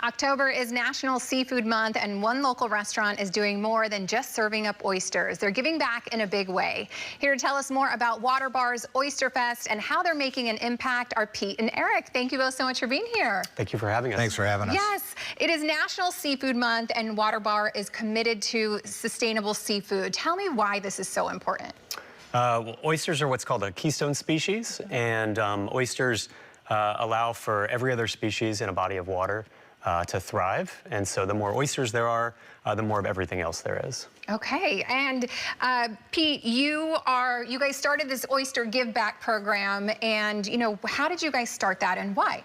October is National Seafood Month, and one local restaurant is doing more than just serving up oysters. They're giving back in a big way. Here to tell us more about Waterbar's Oysterfest and how they're making an impact are Pete and Eric. Thank you both so much for being here. Thank you for having us. Thanks for having us. Yes, it is National Seafood Month, and Waterbar is committed to sustainable seafood. Tell me why this is so important. Well, oysters are what's called a keystone species, and oysters allow for every other species in a body of water to thrive. And so the more oysters there are, the more of everything else there is. Okay, and Pete, you guys started this Oyster Give Back program, and how did you guys start that and why?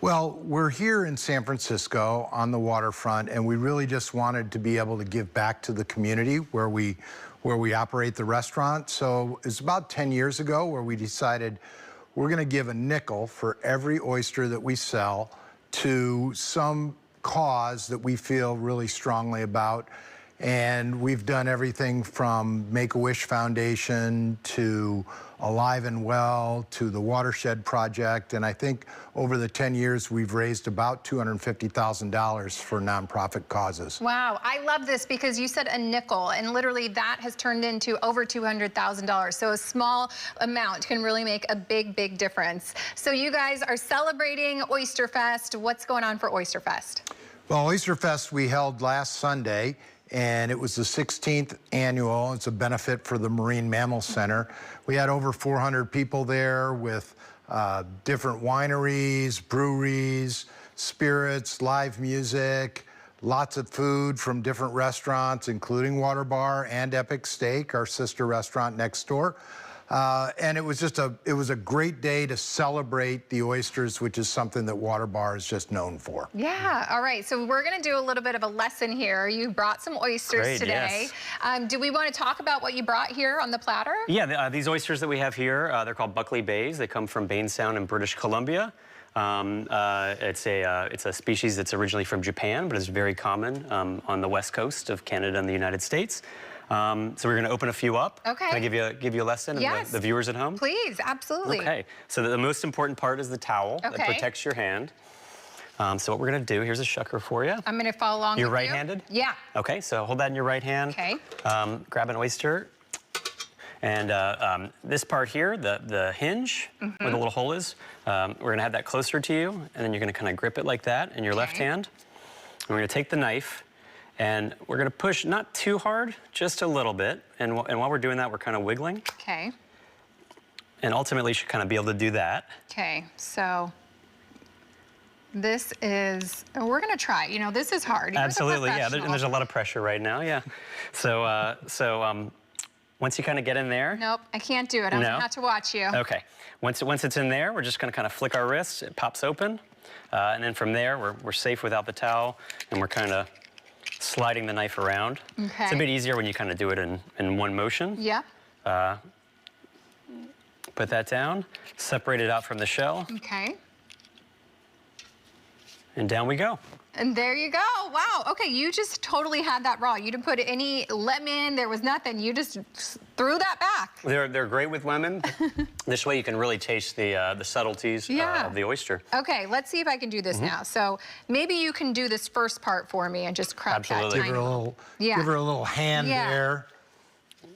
Well, we're here in San Francisco on the waterfront, and we really just wanted to be able to give back to the community where we operate the restaurant. So it's about 10 years ago where we decided we're going to give a nickel for every oyster that we sell to some cause that we feel really strongly about. And we've done everything from Make-A-Wish Foundation to Alive and Well to the Watershed Project. And I think over the 10 years, we've raised about $250,000 for nonprofit causes. Wow, I love this because you said a nickel, and literally that has turned into over $200,000. So a small amount can really make a big, big difference. So you guys are celebrating Oysterfest. What's going on for Oysterfest? Well, Oysterfest we held last Sunday, and it was the 16th annual. It's a benefit for the Marine Mammal Center. We had over 400 people there with different wineries, breweries, spirits, live music, lots of food from different restaurants, including Waterbar and Epic Steak, our sister restaurant next door. And it was just a great day to celebrate the oysters, which is something that Waterbar is just known for. Yeah, all right, so we're gonna do a little bit of a lesson here. You brought some oysters today. Yes. Do we want to talk about what you brought here on the platter? Yeah, these oysters that we have here, they're called Buckley Bays. They come from Bain Sound in British Columbia. It's a species that's originally from Japan, but is very common on the west coast of Canada and the United States. So we're going to open a few up. Okay. Can I give you a lesson? Yes. And the viewers at home? Please, absolutely. Okay. So the most important part is the towel that protects your hand. So what we're going to do, here's a shucker for you. I'm going to follow along. You're with right-handed? You. Yeah. Okay, so hold that in your right hand. Okay. Grab an oyster. And this part here, the hinge, where the little hole is, we're going to have that closer to you, and then you're going to kind of grip it like that in your left hand. And we're going to take the knife, and we're going to push not too hard, just a little bit. And while we're doing that, we're kind of wiggling. Okay. And ultimately, you should kind of be able to do that. Okay, so this is, we're going to try. This is hard. Absolutely, yeah. And there's a lot of pressure right now, yeah. So, once you kind of get in there. Nope, I can't do it. I'm going to have to watch you. Okay. Once it's in there, we're just going to kind of flick our wrist. It pops open. And then from there, we're safe without the towel, and we're kind of sliding the knife around. Okay. It's a bit easier when you kind of do it in one motion. Yeah. Put that down, separate it out from the shell. Okay. And down we go. And there you go. Wow. Okay, you just totally had that raw. You didn't put any lemon. There was nothing. You just threw that back. They're great with lemon. This way you can really taste the subtleties of the oyster. Okay, let's see if I can do this now. So maybe you can do this first part for me and just crack that tiny. Give her a little hand there.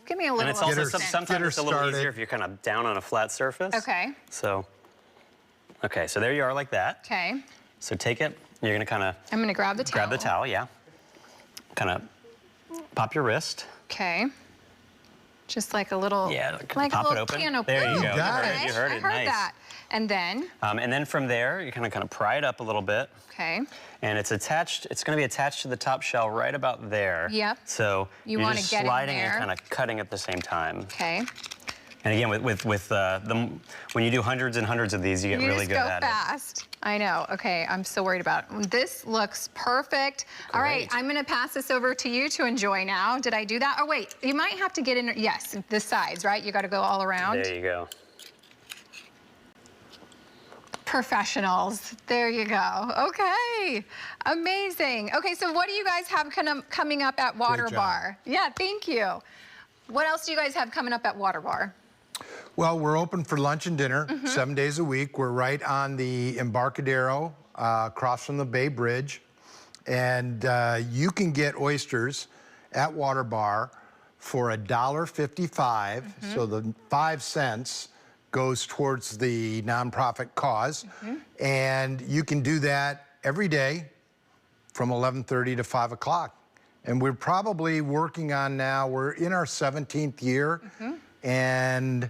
Give me a little. And it's also sometimes it's a little easier if you're kind of down on a flat surface. Okay. So there you are like that. Okay. So take it. You're going to kind of... I'm going to grab the towel. Grab the towel, yeah. Kind of pop your wrist. Okay. Just like a little... Yeah, like pop a it open. Piano there you go. You heard it. I heard that. And then? And then from there, you kind of pry it up a little bit. Okay. And it's attached. It's going to be attached to the top shell right about there. Yep. So you're just sliding and kind of cutting at the same time. Okay. And again, when you do hundreds and hundreds of these, you get really good at it. You just go fast. I know. Okay, I'm so worried about it. This looks perfect. Great. All right, I'm going to pass this over to you to enjoy now. Did I do that? Oh, wait. You might have to get in. Yes, the sides, right? You got to go all around. There you go. Professionals. There you go. Okay. Amazing. Okay, so what do you guys have coming up at Waterbar? Yeah, thank you. What else do you guys have coming up at Waterbar? Well, we're open for lunch and dinner 7 days a week. We're right on the Embarcadero, across from the Bay Bridge. And you can get oysters at Waterbar for $1.55. So the 5 cents goes towards the nonprofit cause. And you can do that every day from 11:30 to 5 o'clock. And we're probably working on now, we're in our 17th year, and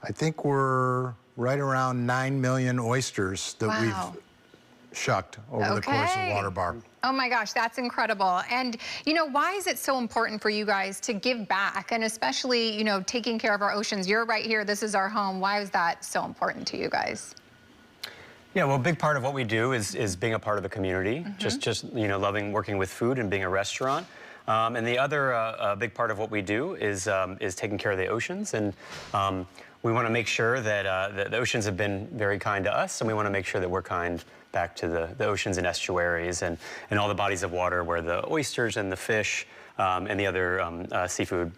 I think we're right around 9 million oysters that we've shucked over the course of Waterbar. Oh my gosh, that's incredible. And, you know, why is it so important for you guys to give back, and especially, you know, taking care of our oceans? You're right here, this is our home. Why is that so important to you guys? Yeah, well, a big part of what we do is being a part of the community, just you know, loving working with food and being a restaurant. And the other big part of what we do is taking care of the oceans. And we want to make sure that the oceans have been very kind to us, and we want to make sure that we're kind back to the oceans and estuaries and all the bodies of water where the oysters and the fish and the other seafood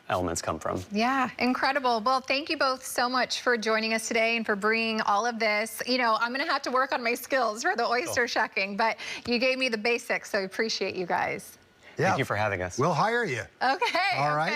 elements come from. Yeah, incredible. Well, thank you both so much for joining us today and for bringing all of this. You know, I'm going to have to work on my skills for the oyster shucking, but you gave me the basics, so I appreciate you guys. Thank you for having us. We'll hire you. Okay. All right.